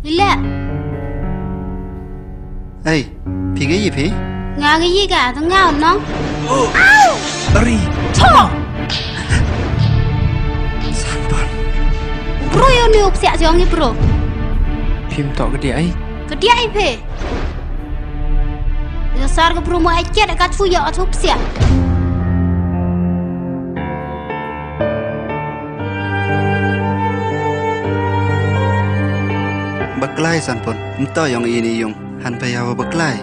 Lila. Hey, pi cái gì pi? Ngà cái gì cả, thằng ngào nó. Ri. Chọ. Sanpon. Bro yo ni upsia jong ni bro. Phim tọ cái ai? Cái dia ai pe? Ya sar ke bro mo ai ket ka chu yo upsia. Baklai Sanpon. Entah yang ini yung han payawa baklai.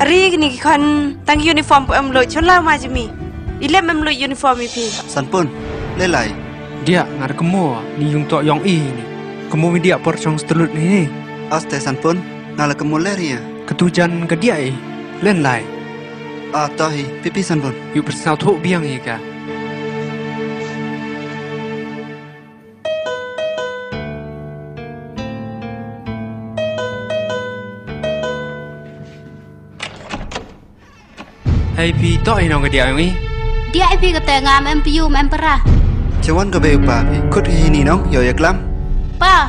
Ri ni kan tang uniform pu em lo chola ma jimi. Ilem em lo uniform pi. Sanpon, lelai. Dia ngar kemo ni yung tọ yang i ni. Kemo mi dia por chong stelut ni. Aste Sanpon, ngala kemuleria. Ketujan ke dia len lai. Tahi, pipi Sanpon. Yu bersau thuk biang i ka. Hey pi tọ i nong ke dia yang i. Dia ai pe kata ngam em piu em perah. Cawan ke beu pa pi. Kut ini nong yo yak lam. Pa.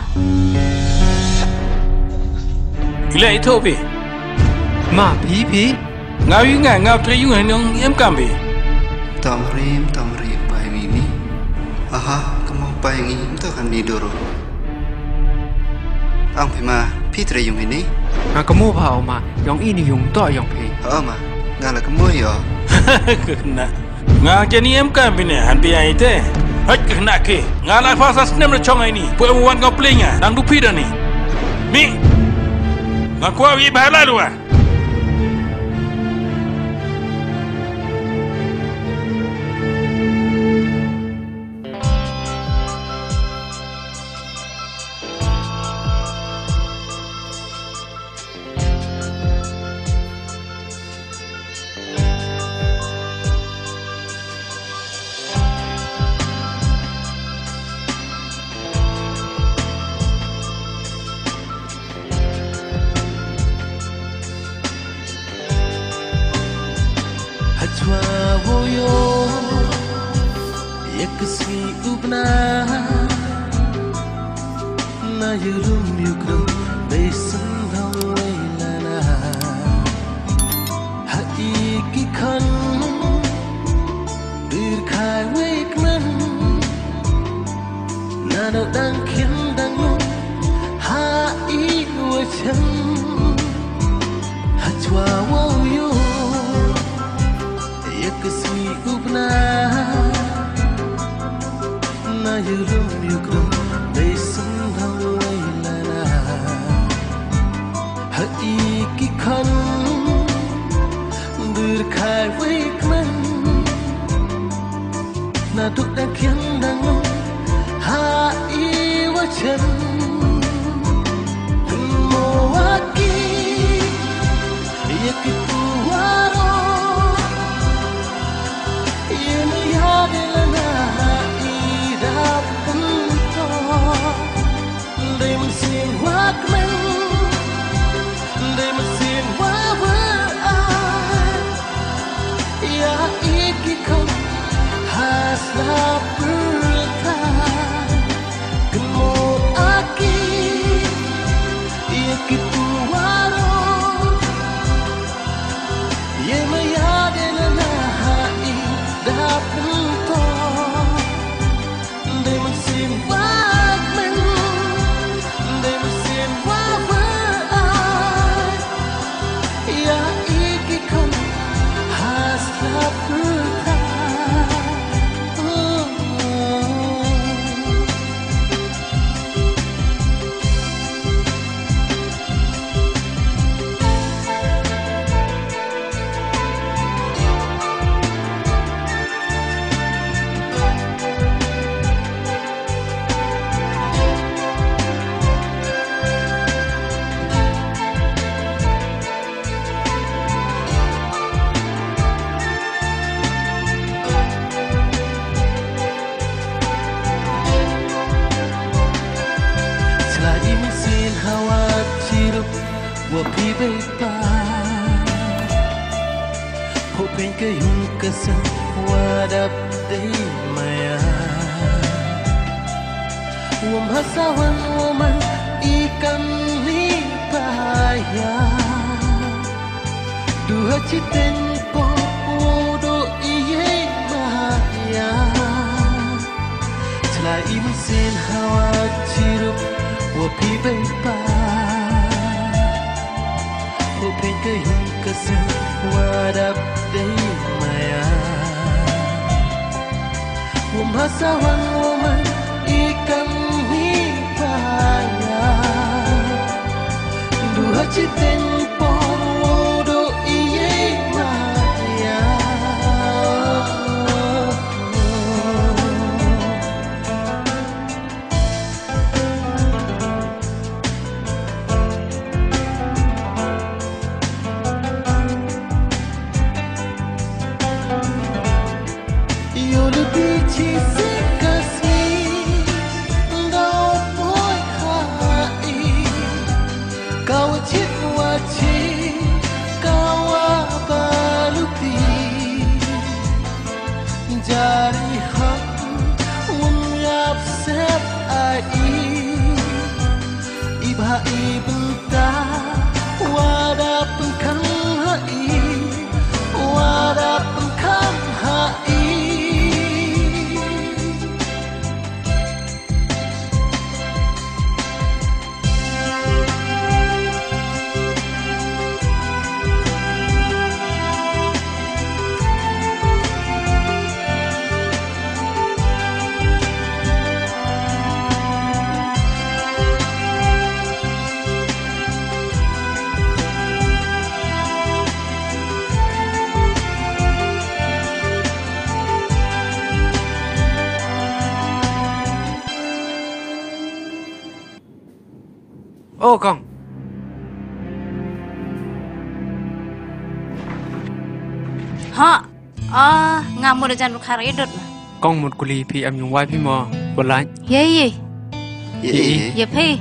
Gila itu pi. Ma pi. Ngau yu ngau tri yu nong em kam pi. Tong rim pa yang ini. Aha, kamu pa yang ini itu kan didoro. Ang pima pi tre yung ini. Ngar kemo pa ma yang i ni yung tọ yang pi. Ma, ngala kemu yo. Kena. Ngau jadi em kam pi ne han pi ai te. Hei kena ke. Ngau lai fasa snem le chong ai ni. Pu wan kau play nya. Dang du pi dah ni. Mi. Ngau kuah wi bahala lu ah. Hoping kayong kasawadap day maya Wamhasawan waman ikan ni pahaya Duha citen po wodo iye mahaya Celai imsin hawa cirup wapi bepa Hoping kayong kasawadap day maya Wamhasawan waman ikan ni pahaya Duha citen po wodo iye mahaya Yo lebih cinta kasih Engkau boy hai Kau cik wajib Kau balupi Jari hak Umyap sep ai Ibha ibentah Wadah pengkang hai Wadah pengkang hai Oh kong. Ha. Ngamu dah jangan bukhar edot lah. Kong một kuli pi em yung wai pi mo. Bolai. Ye ye. Ye. Ye pi.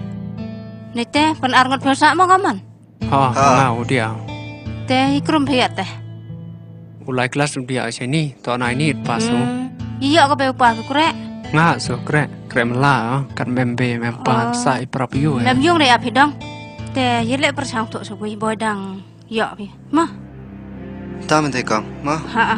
Nete pen arngot phasa mo kaman. Ha, ngau dia. Te ikrum phiat te. Ulai kelas dia sini. To nai ni pasu. Iya ko pe upah ku rek. Nga so kre mela kan membe mempa sai prapiu. Mem yung dei api dong. Te ye le persang tok so kui boy dang. Ya pi. Ma. Ta mình thấy con mà Ha.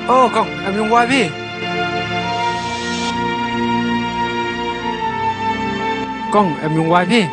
Oh kong em yung wai pi. Kong em yung wai pi.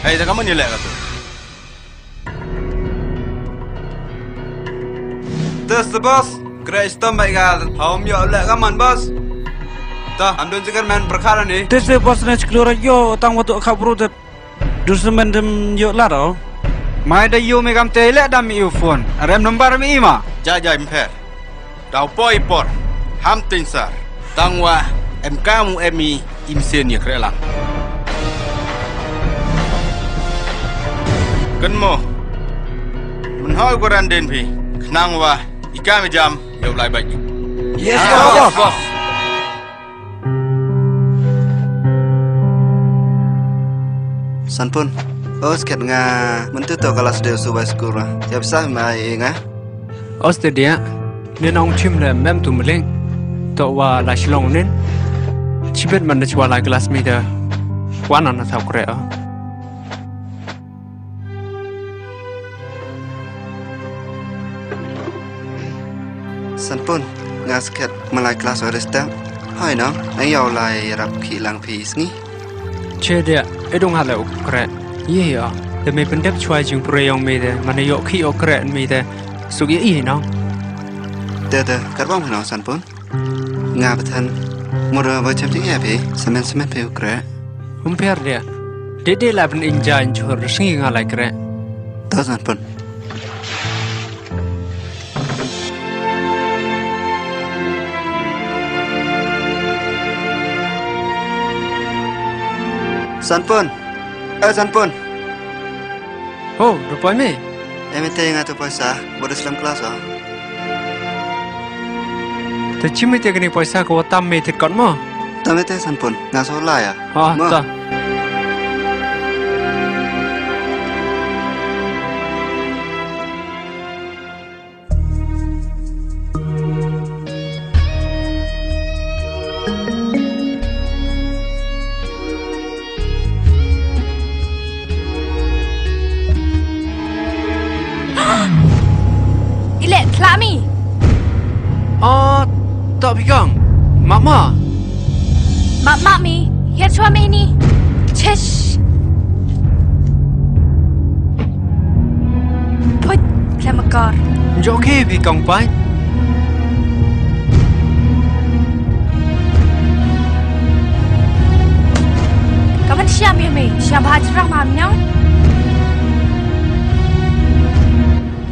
Hei, dah kamu nilai tu. Terus bos Kristom baik kan Haum yo lek kaman bos Tah amdun cikar main perkara ni Tese bos na ciklora yo tang waktu kabru tet dusemen dem yo laro. Mai da yo me kam te lek dam mi phone. Rem number mi ima. Jajai imper. Dau poi por. Ham tinsar. Tangwa MK mu emi imsen ya krelang. Kan mo. Menhoi koran den pi. Kenang wa ika me jam yo lai baik. Yes, boss. Sanpun Osket nga mentu to kelas de subay skura. Ya bisa mai nga. Australia nên ông chim là mem tu mling to wa la shlong nen chibet man chwa la class meter wan on thau kre Sanpun ngasket malai kelas oresta. Hai no, ayau lai rap kilang pis ni. Dia edong hal ukre. Iya, demi pendep cuai jung perayong mede, mana yok ki ukre mede. Sugi iya no. Dah, karbang pun san pun. Ngabatan, murah macam tu ya be, semen pe ukre. Umpiar dia. Dede lah pen injan jur singi ngalai kre. Tahu san pun. San pun. Oh, rupanya me. Emite yang atau puasa, bodoh Islam kelas ah. Tercimit ya kini puasa kau tam me tikot mo. Tamete san pun, ngaso lah ya. Ah, tak. Lami. Oh, tak pegang. Mama. Mak mi, hiat suami ini. Cesh. Put, kemakar. Joki pegang pai. Kapan siap ya mi? Siap hajrah mamnya?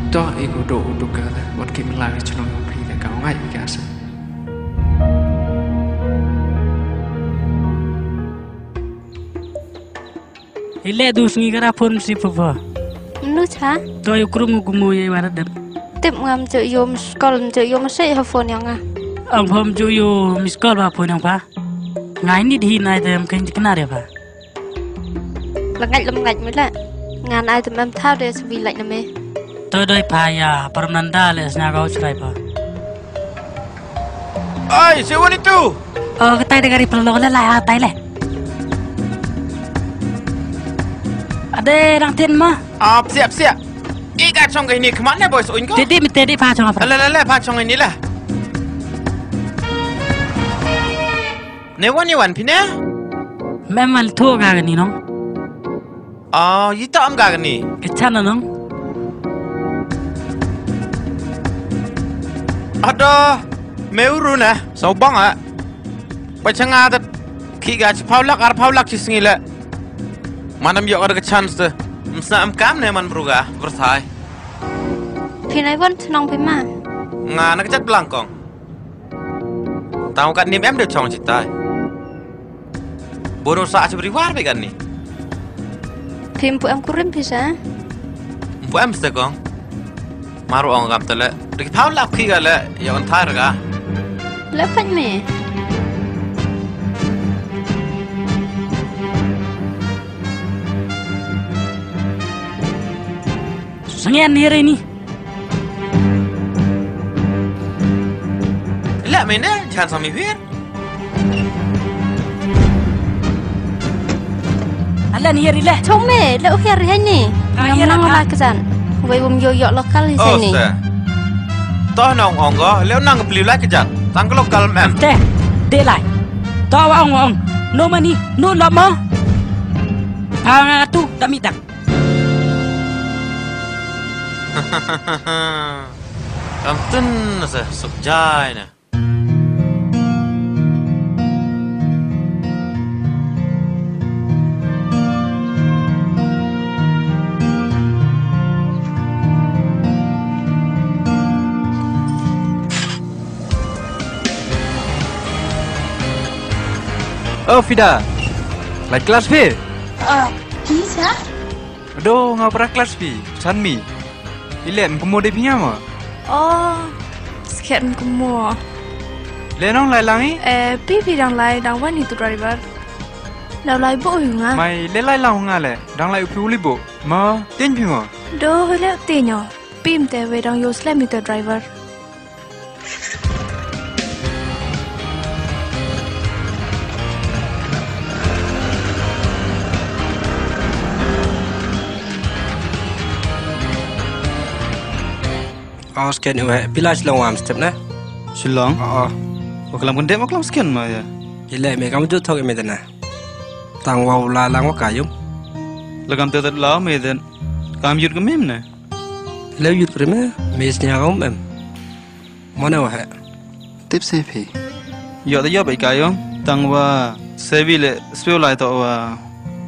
Tak ikut doa kata. Buat kita lagi celong beri dah kau ngai biasa. Ile dus ngi kara phone si papa. Nu cha? To yukrum gumu ye waradam. Tip ngam cu yom skol cu yom sei ha phone yang ah. Ang phom ju yo miss call ba phone yang pa. Ngai ni di nai dem kan kenare pa. Lengaj mới lại. Ngan ai tụi em thao để bị lạnh nè mẹ. Tôi đôi paya permanda les nyagau cerai pa. Ay, siapa itu? Oh, kita dari pelong le lah tai le. Ada orang tin mah. Siap. Ikat song ini kemana boys? Inko? Tedi pa chong apa? Lah, pa song ini lah. Newan pina? Memang tu gak ni nong. Oh, itu am gak ni. Kecana nong. Aduh, meuru na, sobang ah. Macam ada kiga paulak cisngi le. Mana biar ada chance tu. Masa am ne man beruga berthai. Pinai pun senang pima. Nak cat belangkong. Tahu kan ni em dia cong cita. Bodoh saat beri war began ni. Pim pu em kurim bisa. Pu em sekong. Maru orang gam tele. Dek paulak kiga le, ya on thai raga. Lepas me. Sengen ni hari ni. Lah mana? Jangan sampai fir. Alah ni hari lah. Chong me, le okey hari ni. Yang nang lah kesan. Wei bum yo lokal di sini. Toh nong onggo, leo nang beli lagi kejat. Tang lokal mem. Teh, deh lai. Tahu ong. No money, no lama. Hang tu tak minta. Kamten nasa sukjai na. Oh Fida, like kelas B? Bisa? Aduh, ngapa kelas B? Sanmi, ilem pemuda punya mah? Oh, sekian kumur. Lenong lai langi? Pipi dang lai dang wan itu driver. Lau lai bo yung ah. Mai le lai lang ngale, dang lai upi uli bo. Ma, tin pi ma? Do le tinyo. Pim te we dang yo slam itu driver. Sekian ni, bila selawam step na, Shillong. Kelam kendek kelam sekian mah ya. Ile me kamu jut thok me dana. Tang wau la lang wa kayum. Lagam tetet lao me den. Kam yut ke mem na. Leu yut prime me snya kaum em. Mana wa ha. Tiếp xe phì. Yo ta yo bai kayom. Tang wa sevi le speo lai to wa.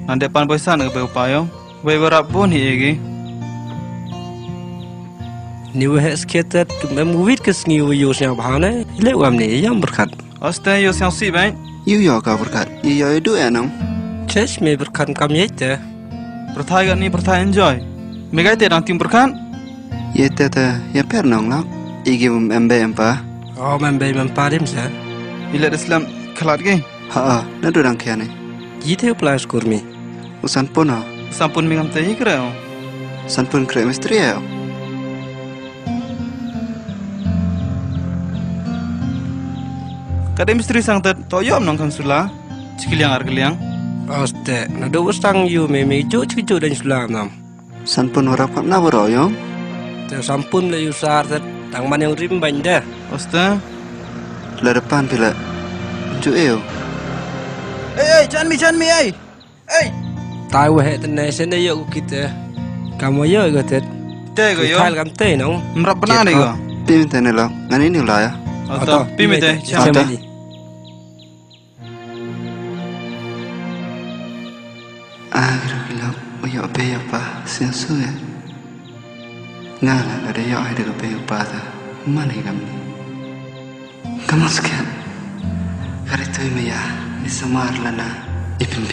Nande pan poisa na ke pa yom. Bai warap bon hi egi. Ni wa ha skated me movie ke sngi wa yo snya bahane. Ile wa ne yam berkat. Oste yo siang si bai. Yêu yo ka berkat. Iyo itu enong. Church me berkat kam yete. Perthai kan ni perthai enjoy. Megai te dang tim berkan. Ye tete ya per nong lak. Igi embe empa. Oh membe memparim sa. Ile Islam khalat ge. Ha, na durang kiane. Jite plus kurmi. Usan pun ha. Sampun mingam te hikreo. San pun kre mistri ya. Kadang misteri sang tet toyom nong kan sula. Cikiliang ar keliang. Oste, na doustang yu me jo chijo dan sulam nam. San pun warap kap na boroyom. Te sampun le yu sar tet tang man yang rim banda. Oste. La depan pila. Ju eo. Chan mi ai. Tai wa he ten ne sen yo kita. Kamu yo go tet. Te go yo. Kal kam te nong. Mrap bana de go. Pim tene lak. Ngani ni la ya. Oto, pimete. Ata. Agro lak. Oyo pe ya pa. Sian su ya. Ngala la de yo ai de pe ya pa ta. Mana kam ni. Kamu sekian. Hari tu me ya. Ni samar lana. Ipin